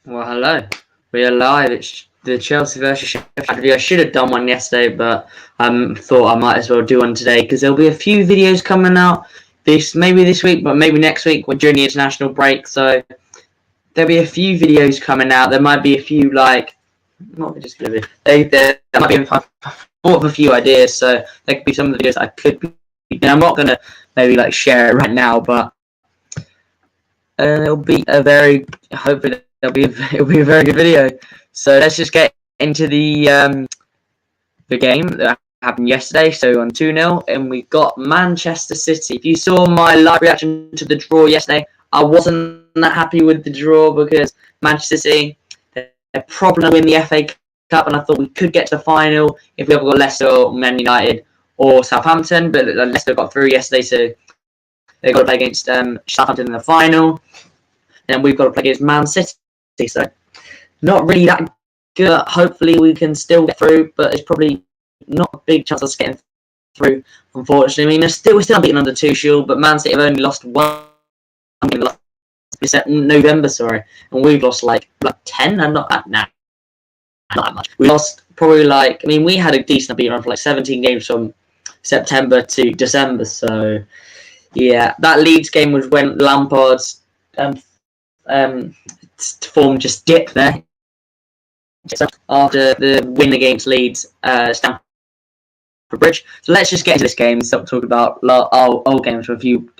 Well, hello. We are live. It's the Chelsea versus Sheffield video. I should have done one yesterday, but thought I might as well do one today because there'll be a few videos coming out maybe this week, but maybe next week during the international break. So there'll be a few videos coming out. There might be a few there might be. I thought of a few ideas, so there could be some of the videos I could be. And I'm not gonna maybe share it right now, but it'll be a very hopefully. It'll be a very good video. So let's just get into the game that happened yesterday. So on 2-0, and we got Manchester City. If you saw my live reaction to the draw yesterday, I wasn't that happy with the draw because Manchester City, they're probably going to win the FA Cup, and I thought we could get to the final if we ever got Leicester or Man United or Southampton. But Leicester got through yesterday, so they got to play against Southampton in the final. And we've got to play against Man City. So not really that good. Hopefully we can still get through, but it's probably not a big chance of us getting through, unfortunately. I mean, we're still beating under Tuchel, but Man City have only lost one game in November, and we've lost like 10 and not that much. We lost probably we had a decent beat run for 17 games from September to December. So yeah, that Leeds game was when Lampard's form just dipped there after the win against Leeds, Stamford Bridge. So let's just get into this game and stop talking about our old games from a few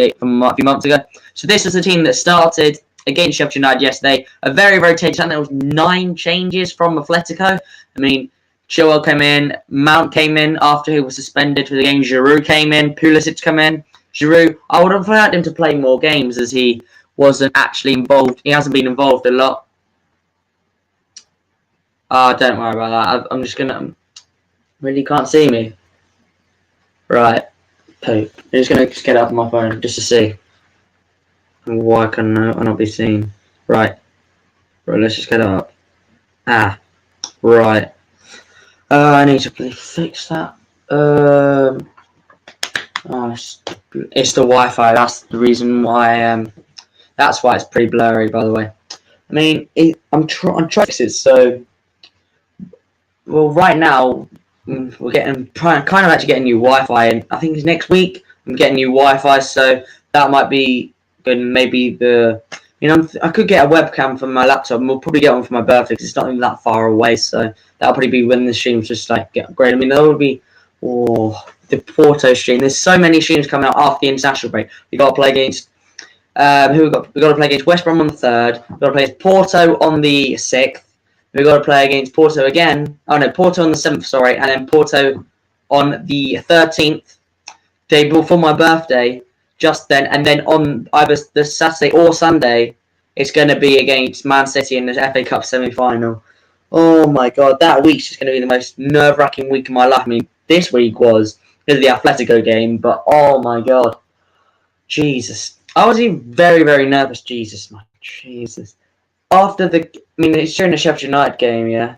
months ago. So this was the team that started against Sheffield United yesterday. A very rotated team. There was 9 changes from Atletico. I mean, Chilwell came in, Mount came in after he was suspended for the game. Giroud came in, Pulisic came in. Giroud, I would have liked him to play more games as he wasn't actually involved. He hasn't been involved a lot. Don't worry about that. I'm just gonna. Really can't see me. Right. Poop. I'm just gonna get up on my phone just to see. Why can I not be seen? Right. Right. Let's just get it up. Right. I need to fix that. It's the Wi-Fi. That's the reason why. That's why it's pretty blurry, by the way. I mean, I'm trying to fix it. So, well, right now we're kind of actually getting new Wi-Fi, and I think it's next week I'm getting new Wi-Fi. So that might be good. Maybe I could get a webcam for my laptop, and we'll probably get one for my birthday because it's not even that far away. So that'll probably be when the streams just get upgraded. I mean, there will be the Porto stream. There's so many streams coming out after the international break. We got to play against. Who we got? We got to play against West Brom on the 3rd. We got to play against Porto on the 6th. We got to play against Porto again. Oh no, Porto on the 7th. Sorry, and then Porto on the 13th. Day before my birthday. Just then, and then on either the Saturday or Sunday, it's going to be against Man City in the FA Cup semi-final. Oh my God, that week's just going to be the most nerve-wracking week of my life. I mean, this week was because of the Atletico game, but oh my God, Jesus. I was even very, very nervous. Jesus. After it's during the Sheffield United game, yeah.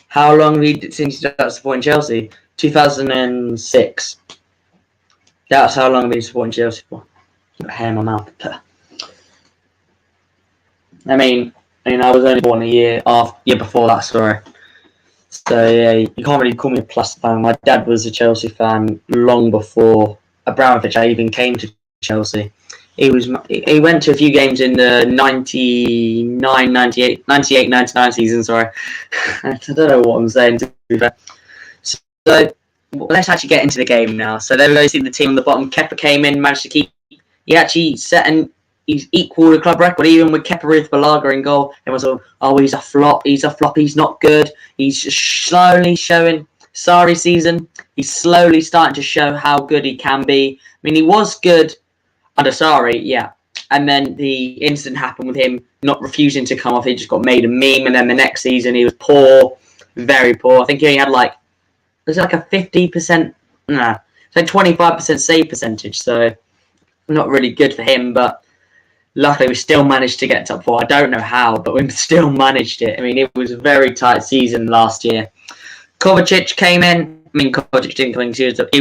How long have you since you started supporting Chelsea? 2006. That's how long I've been supporting Chelsea for. Got hair in my mouth. I mean, I was only born a year before that, sorry. So yeah, you can't really call me a plus fan. My dad was a Chelsea fan long before Abramovich even came to Chelsea. He went to a few games in the 98-99 season, sorry. I don't know what I'm saying, to be fair. So let's actually get into the game now. So there we go, see the team on the bottom. KEPA came in, managed to keep. He actually he's equalled the club record, even with Kepa Arrizabalaga in goal. Everyone's all, he's a flop, he's not good. He's slowly showing. Sarri season, he's slowly starting to show how good he can be. I mean, he was good under Sarri, yeah. And then the incident happened with him not refusing to come off. He just got made a meme. And then the next season, he was poor, very poor. I think he only had a 50%, it's 25% save percentage. So not really good for him. But luckily, we still managed to get top 4. I don't know how, but we still managed it. I mean, it was a very tight season last year. Kovacic came in. I mean, Kovacic didn't come in.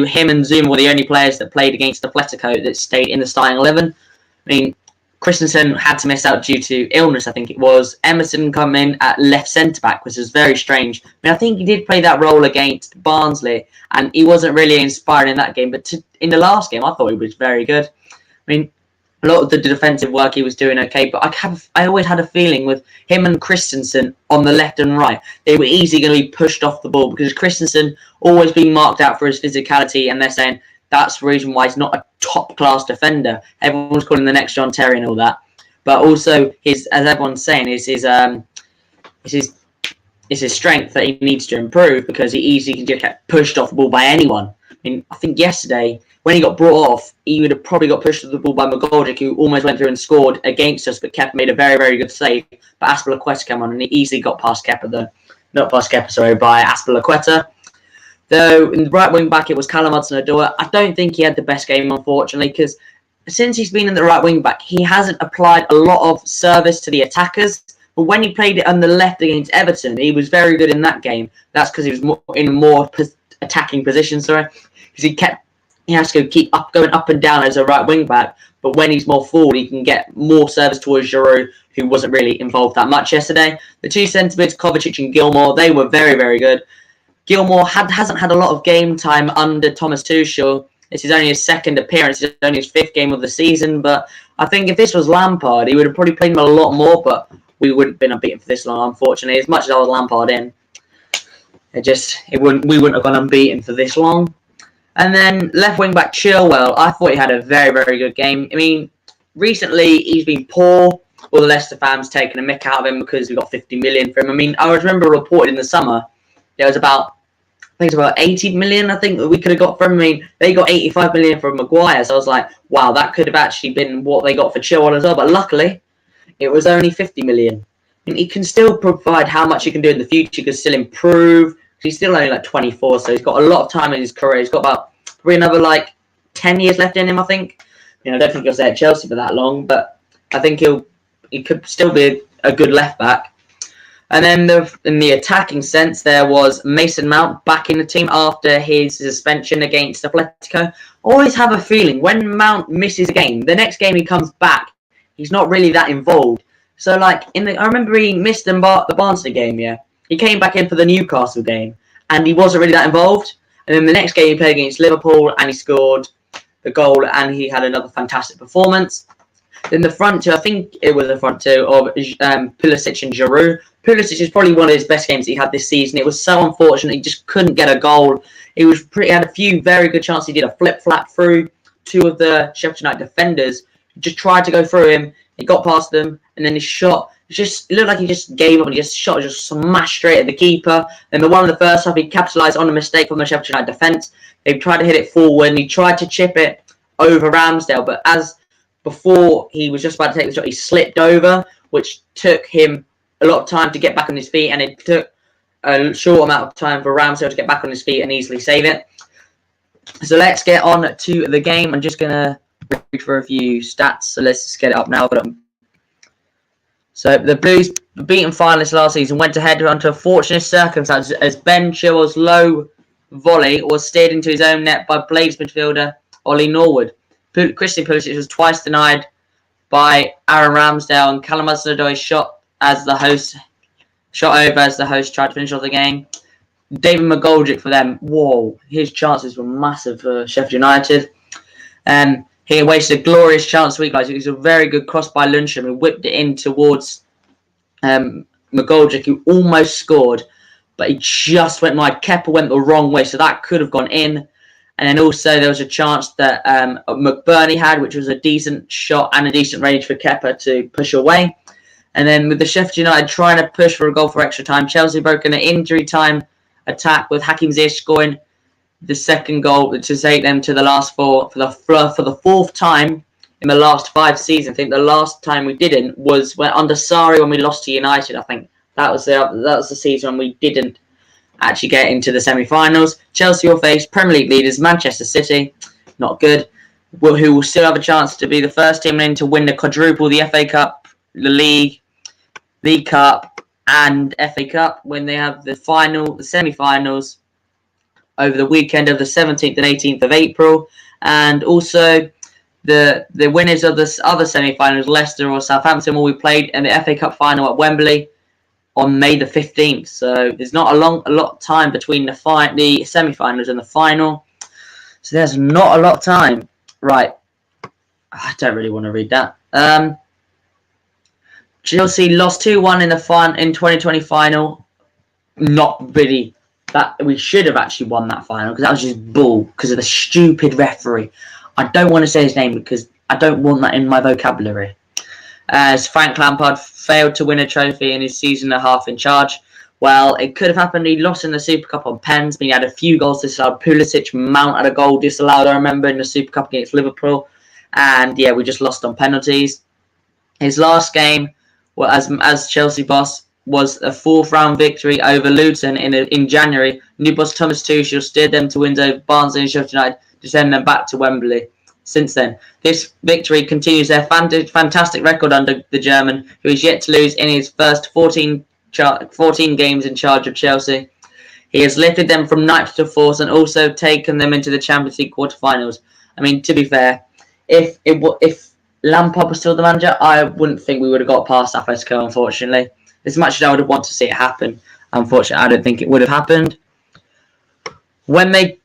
Him and Zuma were the only players that played against Atletico that stayed in the starting 11. I mean, Christensen had to miss out due to illness, I think it was. Emerson come in at left centre-back, which is very strange. I mean, I think he did play that role against Barnsley, and he wasn't really inspiring in that game. But in the last game, I thought he was very good. I mean, a lot of the defensive work he was doing okay, but I always had a feeling with him and Christensen on the left and right, they were easily going to be pushed off the ball because Christensen always being marked out for his physicality, and they're saying that's the reason why he's not a top-class defender. Everyone's calling the next John Terry and all that. But also, as everyone's saying, is his strength that he needs to improve because he easily can just get pushed off the ball by anyone. I mean, I think yesterday, when he got brought off, he would have probably got pushed off the ball by McGoldrick, who almost went through and scored against us, but KEPA made a very, very good save. But Azpilicueta came on, and he easily got past KEPA, though. Not past KEPA, sorry, by Azpilicueta. Though, in the right wing back, it was Callum Hudson-Odoi. I don't think he had the best game, unfortunately, because since he's been in the right wing back, he hasn't applied a lot of service to the attackers. But when he played it on the left against Everton, he was very good in that game. That's because he was in a more attacking position, sorry. Because he has to keep going up and down as a right wing back. But when he's more forward, he can get more service towards Giroud, who wasn't really involved that much yesterday. The two centre mids, Kovacic and Gilmour, they were very, very good. Gilmour hasn't had a lot of game time under Thomas Tuchel. This is only his second appearance. It's only his fifth game of the season. But I think if this was Lampard, he would have probably played him a lot more. But we wouldn't have been unbeaten for this long, unfortunately. As much as I was Lampard in, we wouldn't have gone unbeaten for this long. And then left wing back Chilwell, I thought he had a very, very good game. I mean, recently he's been poor. All the Leicester fans taking a mick out of him because we got 50 million for him. I mean, I remember reported in the summer there was about 80 million, I think, that we could have got from him. I mean, they got 85 million from Maguire. So I was like, wow, that could have actually been what they got for Chilwell as well. But luckily, it was only 50 million. I mean, he can still provide how much he can do in the future. He can still improve. He's still only like 24, so he's got a lot of time in his career. He's got about probably another 10 years left in him, I think. I don't think he'll stay at Chelsea for that long, but I think he could still be a good left back. And then in the attacking sense, there was Mason Mount back in the team after his suspension against Atletico. Always have a feeling when Mount misses a game, the next game he comes back, he's not really that involved. So I remember he missed the Barnsley game, yeah. He came back in for the Newcastle game, and he wasn't really that involved. And then the next game he played against Liverpool, and he scored the goal, and he had another fantastic performance. Then the front two, I think it was the front two of Pulisic and Giroud. Pulisic is probably one of his best games he had this season. It was so unfortunate he just couldn't get a goal. He had a few very good chances. He did a flip-flap through two of the Sheffield United defenders. He just tried to go through him. He got past them, and then his shot. It looked like he just gave up and he just smashed straight at the keeper. And the one in the first half, he capitalised on a mistake from the Sheffield United defence. They tried to hit it forward, and he tried to chip it over Ramsdale. But as before he was just about to take the shot, he slipped over, which took him a lot of time to get back on his feet, and it took a short amount of time for Ramsdale to get back on his feet and easily save it. So let's get on to the game. I'm just going to read for a few stats. So let's just get it up now. So the Blues, beaten finalists last season, went ahead onto a fortunate circumstance as Ben Chilwell's low volley was steered into his own net by Blades midfielder Ollie Norwood. Christian Pulisic was twice denied by Aaron Ramsdale, and Callum Hudson-Odoi shot over as the host tried to finish off the game. David McGoldrick for them. Whoa, his chances were massive for Sheffield United. He wasted a glorious chance week, guys. It was a very good cross by Lundstrom, who whipped it in towards McGoldrick, who almost scored, but he just went wide. KEPA went the wrong way, so that could have gone in. And then also there was a chance that McBurney had, which was a decent shot and a decent range for KEPA to push away. And then with the Sheffield United trying to push for a goal for extra time, Chelsea broke an injury time attack with Hakim Ziyech scoring the second goal to take them to the last four for the fourth time in the last 5 seasons. I think the last time we didn't was under Sarri when we lost to United. I think that was the season when we didn't actually get into the semi-finals. Chelsea will face Premier League leaders Manchester City, not good, who will still have a chance to be the first team in to win the quadruple, the FA Cup, the League Cup, and FA Cup when they have the semi-finals over the weekend of the 17th and 18th of April. And also The winners of the other semi-finals, Leicester or Southampton, will be played in the FA Cup final at Wembley on May the 15th. So there's not a lot of time between the semi-finals and the final. So there's not a lot of time. Right. I don't really want to read that. Chelsea lost 2-1 in the in 2020 final. Not really. That we should have actually won that final because that was just bull because of the stupid referee. I don't want to say his name because I don't want that in my vocabulary. As Frank Lampard failed to win a trophy in his season and a half in charge. Well, it could have happened. He lost in the Super Cup on pens, but he had a few goals disallowed. Pulisic, Mount had a goal disallowed, I remember, in the Super Cup against Liverpool. And yeah, we just lost on penalties. His last game, well, as Chelsea boss, was a 4th round victory over Luton in January. New boss Thomas Tuchel steered them to wins over Barnsley and Sheffield United to send them back to Wembley. Since then, this victory continues their fantastic record under the German, who is yet to lose in his first 14 games in charge of Chelsea. He has lifted them from 9th to 4th and also taken them into the Champions League quarterfinals. I mean, to be fair, if Lampard was still the manager, I wouldn't think we would have got past Atletico, unfortunately. As much as I would have wanted to see it happen, unfortunately, I don't think it would have happened. Don't worry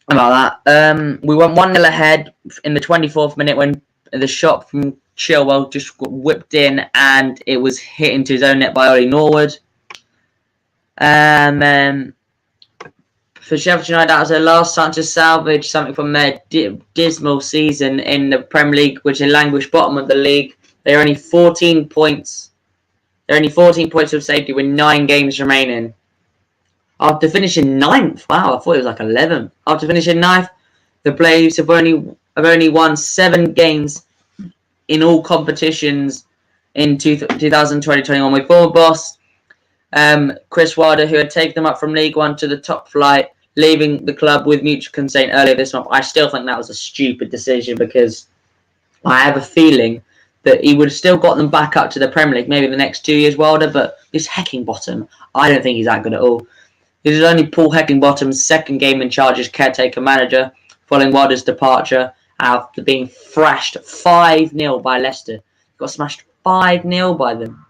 about that. We went 1-0 ahead in the 24th minute when the shot from Chilwell just got whipped in and it was hit into his own net by Ollie Norwood. And then for Sheffield United, that was their last chance to salvage something from their dismal season in the Premier League, which they languished bottom of the league. They're only 14 points. They're only 14 points of safety with 9 games remaining. After finishing 9th, wow, I thought it was like 11th. After finishing 9th, the Blues have only won 7 games in all competitions in 2020-21 with former boss Chris Wilder, who had taken them up from League One to the top flight, leaving the club with mutual consent earlier this month. I still think that was a stupid decision because I have a feeling that he would have still got them back up to the Premier League, maybe the next 2 years, Wilder, but this Heckingbottom, I don't think he's that good at all. This is only Paul Heckingbottom's second game in charge as caretaker manager, following Wilder's departure after being thrashed 5-0 by Leicester. He got smashed 5-0 by them.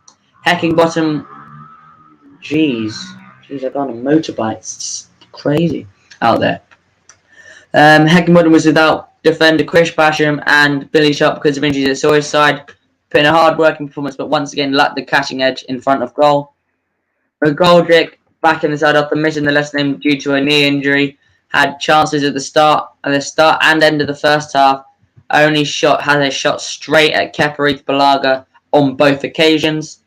Heckingbottom, jeez, I've gone on motorbikes. It's crazy out there. Heckingbottom was without defender Chris Basham and Billy Sharp because of injuries at Sawyer's side, putting a hard-working performance, but once again lacked the catching edge in front of goal. McGoldrick, back in the side after missing the last name due to a knee injury, had chances at the start and end of the first half. Had a shot straight at KEPA Balaga on both occasions.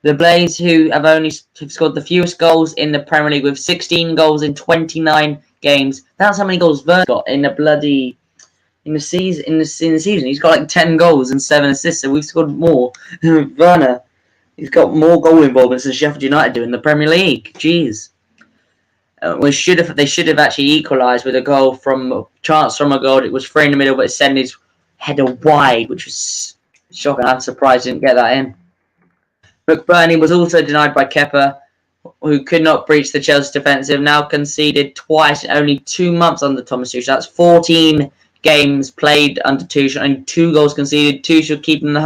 The Blaze, who have scored the fewest goals in the Premier League with 16 goals in 29 games. That's how many goals Werner got in the season. He's got like 10 goals and 7 assists, so we've scored more. Werner, he's got more goal involvements than Sheffield United do in the Premier League. Jeez. They should have actually equalised with a chance from a goal. It was free in the middle, but it sent his header wide, which was shocking. I'm surprised he didn't get that in. McBurney was also denied by KEPA, who could not breach the Chelsea defensive. Now conceded twice in only 2 months under Thomas Tuchel. That's 14 games played under Tuchel and 2 goals conceded. Tuchel keeping the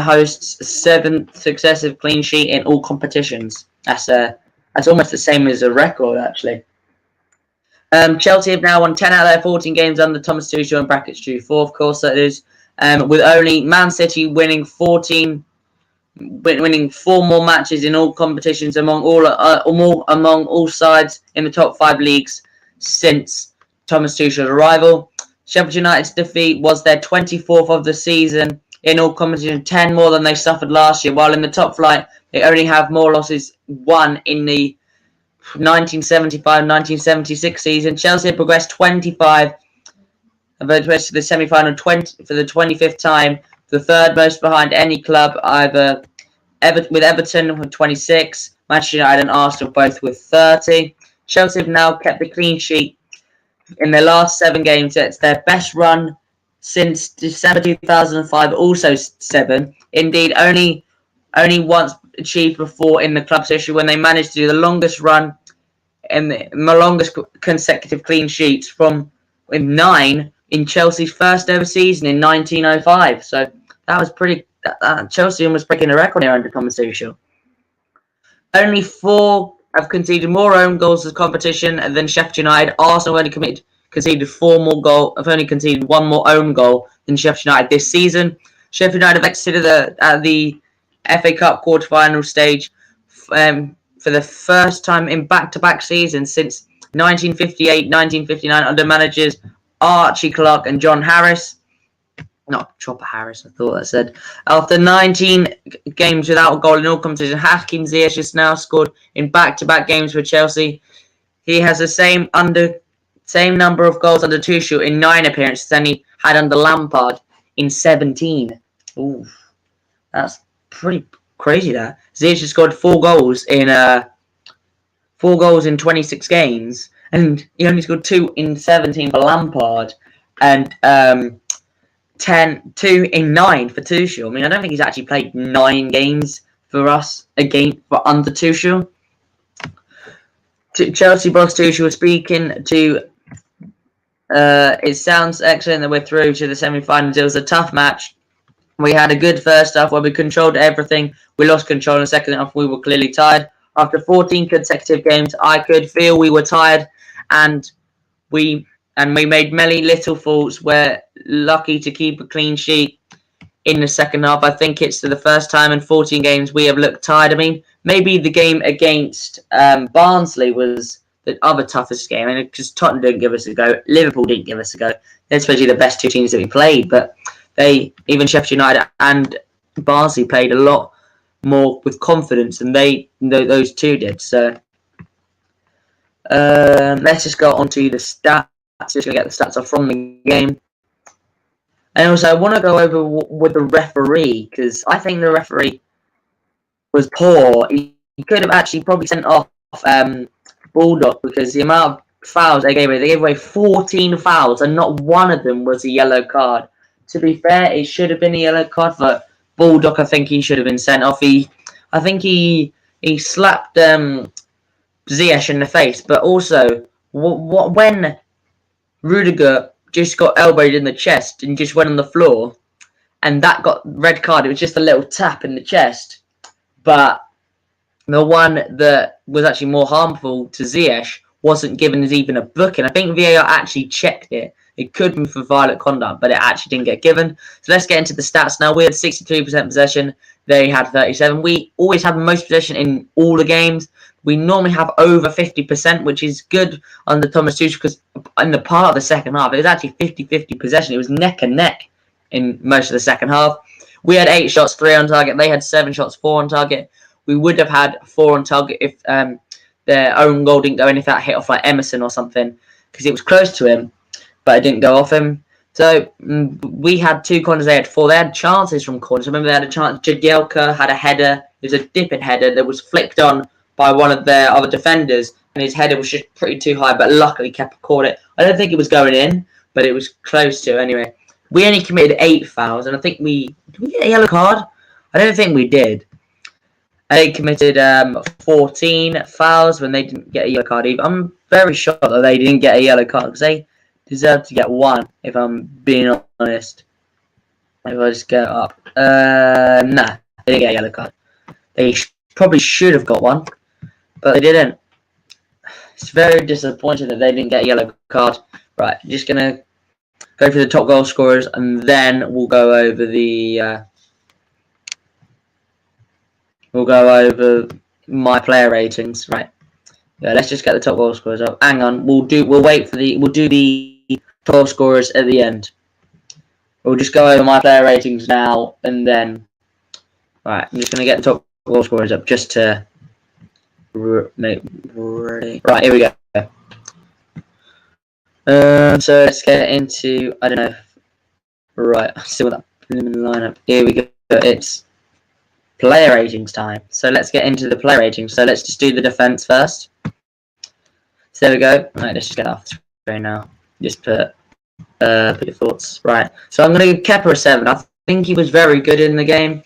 hosts' 7th successive clean sheet in all competitions. That's almost the same as a record, actually. Chelsea have now won 10 out of their 14 games under Thomas Tuchel in brackets 2-4, of course that is, with only Man City winning 4 more matches in all competitions among all sides in the top 5 leagues since Thomas Tuchel's arrival. Sheffield United's defeat was their 24th of the season in all competitions, 10 more than they suffered last year, while in the top flight they only have more losses, 1 in the 1975-1976 season. Chelsea have progressed 25 and advanced to the semi-final for the 25th time, the 3rd most behind any club, with Everton with 26, Manchester United and Arsenal both with 30. Chelsea have now kept the clean sheet in their last 7 games. It's their best run since December 2005, also 7. Indeed, only once achieved before in the club's history when they managed to do the longest run and the longest consecutive clean sheets with 9 in Chelsea's first ever season in 1905. So that was pretty. Chelsea almost breaking a record here under Thomas Tuchel. Only 4 have conceded more own goals as competition than Sheffield United. Arsenal only conceded 4 more goals. Have only conceded 1 more own goal than Sheffield United this season. Sheffield United have exited the FA Cup quarter-final stage for the first time in back-to-back seasons since 1958-1959 under managers Archie Clark and John Harris. Not Chopper Harris, I thought that said. After 19 games without a goal in all competitions, Hakim Ziyech has now scored in back-to-back games for Chelsea. He has the same number of goals under Tuchel in 9 appearances than he had under Lampard in 17. Ooh, that's pretty crazy. That Ziyech has scored 4 goals in 26 games, and he only scored 2 in 17 for Lampard, and 2 in 9 for Tuchel. I mean, I don't think he's actually played 9 games for us for under Tuchel. Chelsea boss Tuchel was speaking to. It sounds excellent that we're through to the semi-finals. It was a tough match. We had a good first half where we controlled everything. We lost control in the second half. We were clearly tired. After 14 consecutive games, I could feel we were tired, and we made many little faults. We're lucky to keep a clean sheet in the second half. I think it's the first time in 14 games we have looked tired. I mean, maybe the game against Barnsley was the other toughest game, and because Tottenham didn't give us a go, Liverpool didn't give us a go. They're especially the best 2 teams that we played, but even Sheffield United and Barnsley played a lot more with confidence than those 2 did. So let's just go on to the stats. Just going to get the stats off from the game. And also, I want to go over with the referee, because I think the referee was poor. He could have actually probably sent off Bulldog, because the amount of fouls they gave away 14 fouls, and not one of them was a yellow card. To be fair, it should have been a yellow card, but Bulldog, I think he should have been sent off. I think he slapped Ziyech in the face, but also when Rudiger just got elbowed in the chest and just went on the floor, and that got red card. It was just a little tap in the chest, but the one that was actually more harmful to Ziyech wasn't given as even a booking. I think VAR actually checked it. It could be for violent conduct, but it actually didn't get given. So let's get into the stats now. We had 63% possession. They had 37%. We always have the most possession in all the games. We normally have over 50%, which is good under Thomas Tuchel, because in the part of the second half, it was actually 50-50 possession. It was neck and neck in most of the second half. We had 8 shots, 3 on target. They had 7 shots, 4 on target. We would have had 4 on target if their own goal didn't go in, if that hit off like Emerson or something, because it was close to him, but it didn't go off him. So we had 2 corners, they had 4. They had chances from corners. I remember they had a chance. Jagielka had a header. It was a dipping header that was flicked on by one of their other defenders, and his header was just pretty too high, but luckily KEPA caught it. I don't think it was going in, but it was close to anyway. We only committed 8 fouls, and I think did we get a yellow card? I don't think we did. They committed 14 fouls when they didn't get a yellow card either. I'm very shocked that they didn't get a yellow card, because they deserved to get 1, if I'm being honest. Maybe I'll just go up. Nah, they didn't get a yellow card. They probably should have got 1, but they didn't. It's very disappointing that they didn't get a yellow card. Right, just going to go through the top goal scorers, and then we'll go over my player ratings. Right. Yeah, let's just get the top goal scorers up. Hang on, we'll do the goal scorers at the end. We'll just go over my player ratings now, and then right, I'm just gonna get the top goal scorers up just to make ready. Right, here we go. So let's get into, I don't know. Right, still that preliminary lineup. Here we go. It's player ratings time. So let's get into the player ratings. So let's just do the defense first. So there we go. Right, let's just get off the screen now. Just put your thoughts. Right. So I'm going to give KEPA a 7. I think he was very good in the game,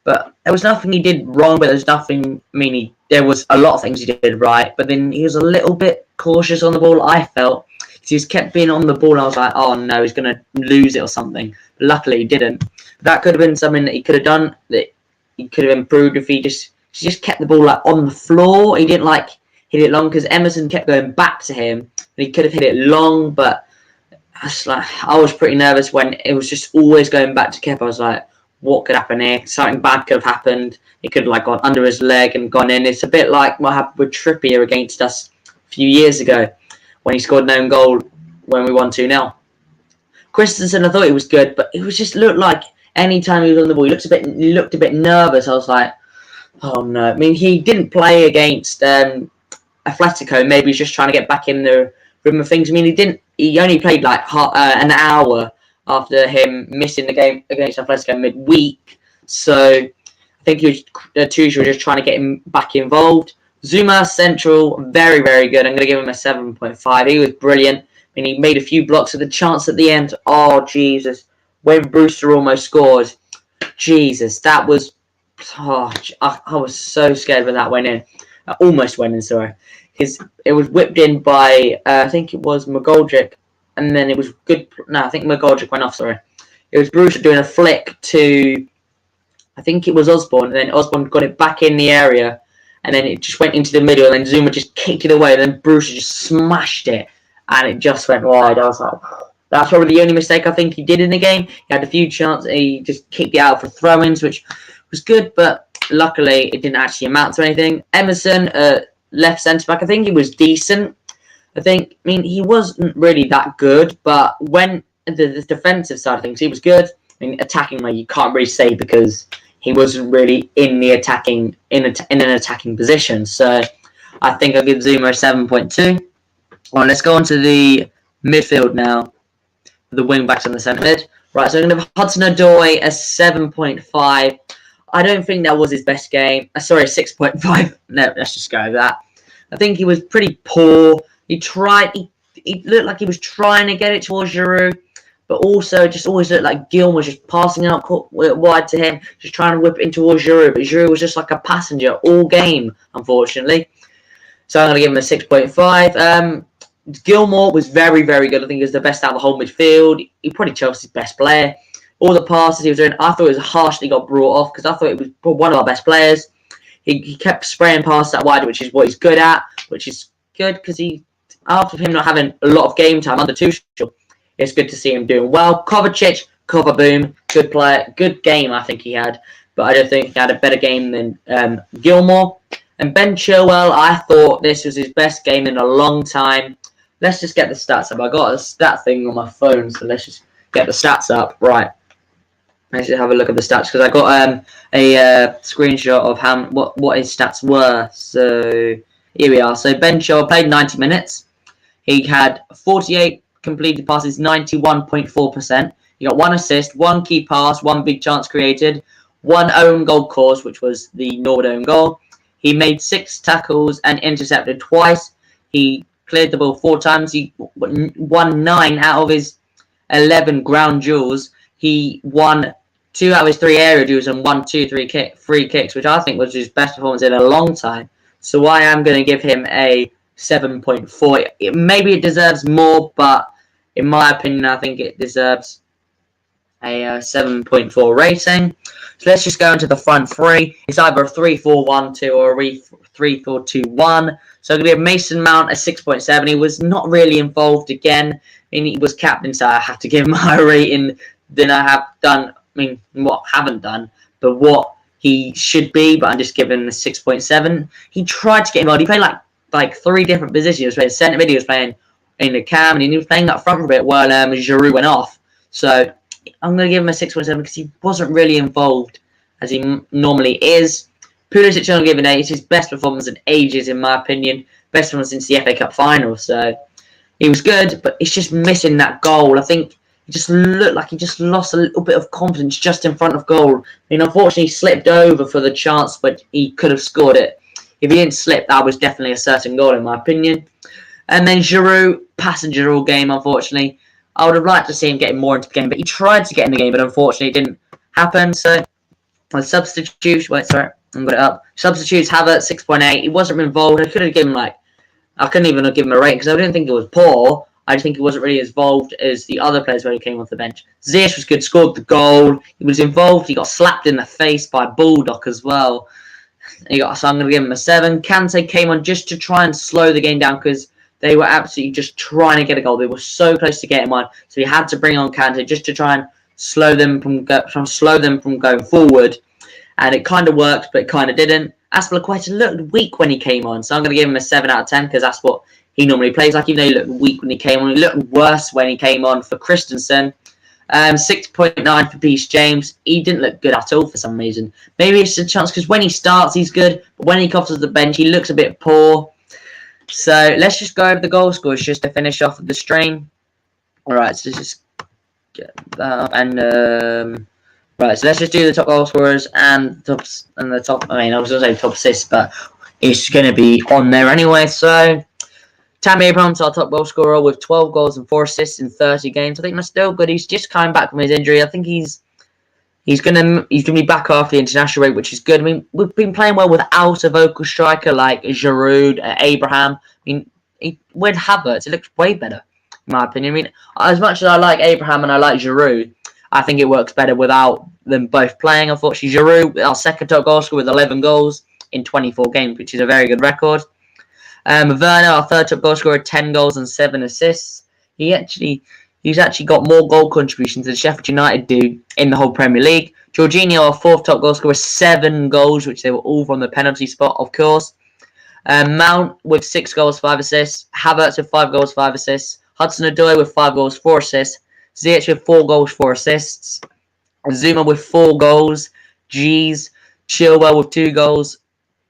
but there was nothing he did wrong. But there's nothing. I mean, there was a lot of things he did right, but then he was a little bit cautious on the ball. I felt He just kept being on the ball. And I was like, oh no, he's going to lose it or something. But luckily, he didn't. That could have been something that he could have done, that he could have improved if he just kept the ball like on the floor. He didn't like hit it long, because Emerson kept going back to him, and he could have hit it long. But I was pretty nervous when it was just always going back to Kepa. I was like, what could happen here? Something bad could have happened. It could have like gone under his leg and gone in. It's a bit like what happened with Trippier against us a few years ago when he scored an own goal when we won 2-0. Christensen, I thought he was good, but it was just looked like any time he was on the ball, he looked a bit nervous. I was like, oh no. I mean, he didn't play against Atletico. Maybe he's just trying to get back in the rhythm of things. I mean, he only played like an hour after him missing the game against Atletico midweek. So I think Tuchel was just trying to get him back involved. Zuma, central, very, very good. I'm going to give him a 7.5. He was brilliant. I mean, he made a few blocks with the chance at the end. Oh, Jesus. When Brewster almost scored. Jesus, that was... Oh, I was so scared when that went in. Almost went in, sorry. It was whipped in by, I think it was McGoldrick. And then it was good... No, I think McGoldrick went off, sorry. It was Brewster doing a flick to... I think it was Osborne. And then Osborne got it back in the area. And then it just went into the middle, and then Zuma just kicked it away, and then Brewster just smashed it, and it just went wide. I was like, that's probably the only mistake I think he did in the game. He had a few chances, he just kicked it out for throw-ins, which was good, but luckily it didn't actually amount to anything. Emerson, left centre-back, I think he was decent. I mean, he wasn't really that good, but when the defensive side of things, he was good. I mean, attacking, like, you can't really say, because he wasn't really in an attacking position. So I think I'll give Zuma a 7.2. Well, let's go on to the midfield now. The wing backs and the centre mid. Right, so I'm going to give Hudson-Odoi a 7.5. I don't think that was his best game. Sorry, 6.5. No, let's just go with that. I think he was pretty poor. He looked like he was trying to get it towards Giroud, but also just always looked like Gil was just passing out wide to him, just trying to whip it in towards Giroud. But Giroud was just like a passenger all game, unfortunately. So I'm going to give him a 6.5. Gilmore was very, very good. I think he was the best out of the whole midfield. He probably Chelsea's best player. All the passes he was doing, I thought it was harsh that he got brought off, because I thought it was one of our best players. He kept spraying passes that wide, which is what he's good at, which is good, because after him not having a lot of game time under Tuchel, it's good to see him doing well. Kovacic, boom, good player, good game I think he had, but I don't think he had a better game than Gilmore. And Ben Chilwell, I thought this was his best game in a long time. Let's just get the stats up. I got a stat thing on my phone, so let's just get the stats up. Right, let's just have a look at the stats, because I got a screenshot of what his stats were. So here we are. So Ben Chilwell played 90 minutes. He had 48 completed passes, 91.4%. He got 1 assist, 1 key pass, 1 big chance created, 1 own goal caused, which was the Norwood own goal. He made 6 tackles and intercepted twice. He cleared the ball 4 times. He won 9 out of his 11 ground duels. He won 2 out of his 3 area duels and won 2 free kicks, which I think was his best performance in a long time. So I am going to give him a 7.4. Maybe it deserves more, but in my opinion, I think it deserves a 7.4 rating. So let's just go into the front three. It's either a 3-4-1-2 or a 3-4-2-1. So I'm going to give Mason Mount a 6.7. He was not really involved again. I mean, he was captain, so I have to give him a higher rating than I have done. I mean, what I haven't done, but what he should be. But I'm just giving him a 6.7. He tried to get involved. He played like 3 different positions. He was playing centre mid, he was playing in the cam, and he was playing up front for a bit while Giroud went off. So I'm going to give him a 6.7 because he wasn't really involved as he normally is. Pulisic, I'm going to give an 8. It's his best performance in ages, in my opinion. Best performance since the FA Cup final. So he was good, but it's just missing that goal. I think he just looked like he just lost a little bit of confidence just in front of goal. I mean, unfortunately, he slipped over for the chance, but he could have scored it. If he didn't slip, that was definitely a certain goal, in my opinion. And then Giroud, passenger all game, unfortunately. I would have liked to see him getting more into the game, but he tried to get in the game, but unfortunately it didn't happen. So, substitutes, Substitutes, Havertz, 6.8. He wasn't involved. I couldn't even have given him a rating because I didn't think it was poor. I just think he wasn't really as involved as the other players when he came off the bench. Ziyech was good, scored the goal. He was involved. He got slapped in the face by Bulldog as well. So I'm going to give him a 7. Kante came on just to try and slow the game down because they were absolutely just trying to get a goal. They were so close to getting one, so he had to bring on Kante just to try and slow them from going forward. And it kind of worked, but it kind of didn't. ASWELL looked weak when he came on, so I'm going to give him a 7 out of 10 because that's what he normally plays like. Even though he looked weak when he came on, he looked worse when he came on for Christensen. 6.9 for Reece James. He didn't look good at all for some reason. Maybe it's a chance because when he starts, he's good, but when he comes to the bench, he looks a bit poor. So let's just go over the goal scores just to finish off the stream. All right, so let's just get that up and right. So let's just do the top goal scorers and the top. I mean, I was going to say top assists, but it's going to be on there anyway. So Tammy Abraham's our top goal scorer with 12 goals and 4 assists in 30 games. I think that's still good. He's just coming back from his injury. I think he's gonna be back after the international break, which is good. I mean, we've been playing well without a vocal striker like Giroud, Abraham. I mean, with Havertz, it looks way better, in my opinion. I mean, as much as I like Abraham and I like Giroud, I think it works better without them both playing. Unfortunately, Giroud, our second top goal scorer with 11 goals in 24 games, which is a very good record. Werner, our third top goal scorer, 10 goals and 7 assists. He's actually got more goal contributions than Sheffield United do in the whole Premier League. Jorginho, our fourth top goal scorer, 7 goals, which they were all from the penalty spot, of course. Mount with 6 goals, 5 assists. Havertz with 5 goals, 5 assists. Hudson-Odoi with 5 goals, 4 assists. Ziyech with 4 goals, 4 assists. Zuma with 4 goals. Chilwell with 2 goals,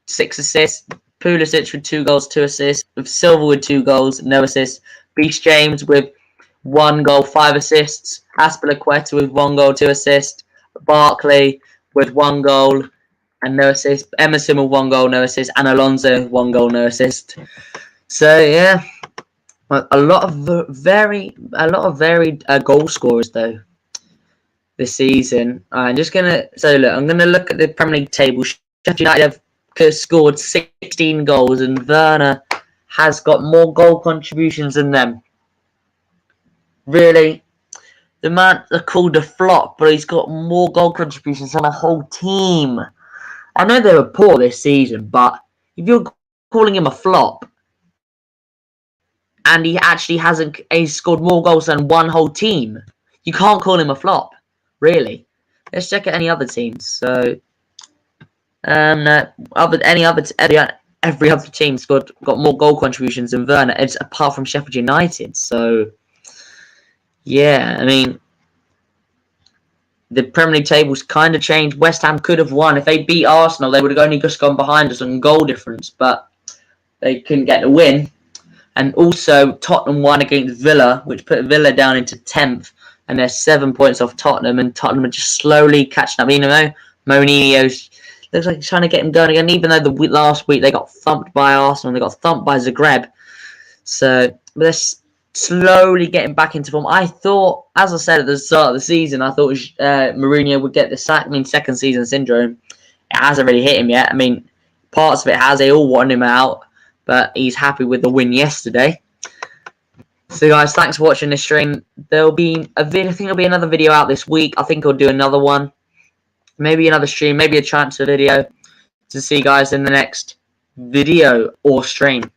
6 assists. Pulisic with 2 goals, 2 assists. With Silva with 2 goals, no assists. Reece James with 1 goal, 5 assists. Azpilicueta with 1 goal, 2 assists. Barkley with 1 goal and no assist. Emerson with 1 goal, no assist. And Alonso with 1 goal, no assist. So yeah, a lot of varied goal scorers though this season. I'm just gonna I'm gonna look at the Premier League table. Sheffield United have scored 16 goals, and Werner has got more goal contributions than them. Really, the man are called a flop, but he's got more goal contributions than a whole team. I know they were poor this season, but if you're calling him a flop, and he's scored more goals than one whole team, you can't call him a flop, really. Let's check out any other teams. So, every other team's got more goal contributions than Werner, apart from Sheffield United. So, yeah, I mean, the Premier League tables kind of changed. West Ham could have won. If they beat Arsenal, they would have only just gone behind us on goal difference, but they couldn't get the win. And also, Tottenham won against Villa, which put Villa down into 10th, and they're 7 points off Tottenham, and Tottenham are just slowly catching up. You know, Mourinho looks like he's trying to get them going again, even though last week they got thumped by Arsenal, and they got thumped by Zagreb. So, they're slowly getting back into form. I thought, as I said at the start of the season, I thought Mourinho would get the sack. I mean, second season syndrome. It hasn't really hit him yet. I mean, parts of it has. They all want him out, but he's happy with the win yesterday. So, guys, thanks for watching this stream. There'll be I think there'll be another video out this week. I think I'll do another one. Maybe another stream. Maybe a transfer video. To see you guys in the next video or stream.